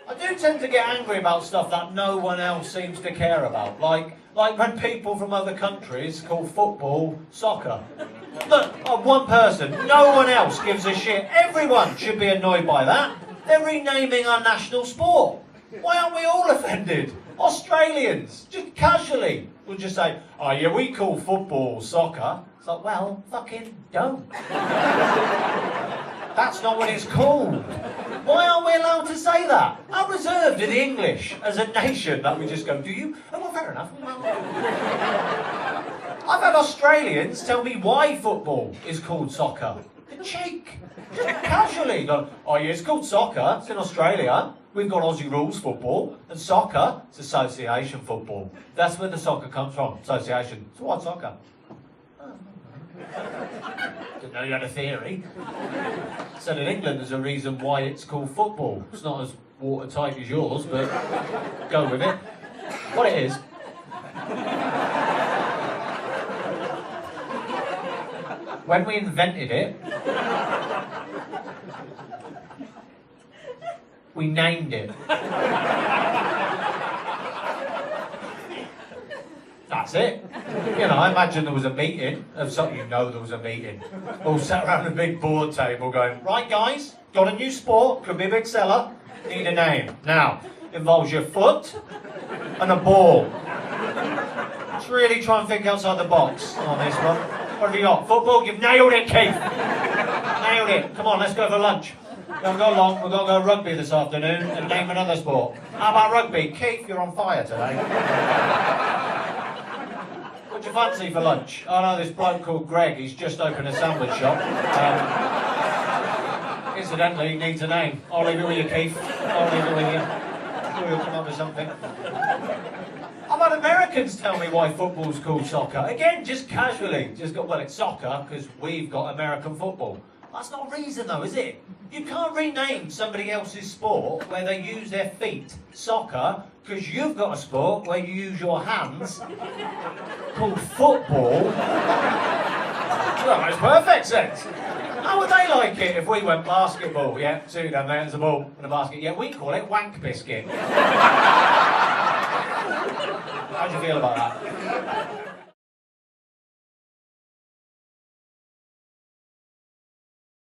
I do tend to get angry about stuff that no one else seems to care about. Like when people from other countries call football soccer. Look, one person, no one else gives a shit. Everyone should be annoyed by that. They're renaming our national sport. Why aren't we all offended? Australians, just casually, will just say, oh yeah, we call football soccer. It's like, well, fucking don't. That's not what it's called. Why aren't we allowed to say that? How reserved are the English as a nation that we just go, do you? Oh, well, fair enough. I've had Australians tell me why football is called soccer. The cheek. Just casually go, oh yeah, it's called soccer. It's in Australia. We've got Aussie rules football. And soccer, it's association football. That's where the soccer comes from, association. So what's soccer? Didn't know you had a theory. Said in England there's a reason why it's called football. It's not as watertight as yours, but go with it. What it is. When we invented it, we named it. That's it. You know, I imagine there was a meeting of something, you know there was a meeting. All sat around a big board table going, right guys, got a new sport, could be a big seller, need a name. Now, involves your foot and a ball. Let's really try and think outside the box on this one. What have you got? Football? You've nailed it, Keith. Nailed it. Come on, let's go for lunch. Don't go long, we're going to go rugby this afternoon and name another sport. How about rugby? Keith, you're on fire today. What do you fancy for lunch? Oh no, this bloke called Greg, he's just opened a sandwich shop. Incidentally, he needs a name. I'll leave it with you, Keith. I'll leave it with you. Sure you'll come up with something. I've had Americans tell me why football's called soccer. Again, just casually. Just got, well, it's soccer because we've got American football. That's not a reason though, is it? You can't rename somebody else's sport where they use their feet soccer because you've got a sport where you use your hands called football. Well, makes perfect sense. How would they like it if we went basketball? Yeah, two down there, there's a ball and a basket. Yeah, we call it wank biscuit. How do you feel about that?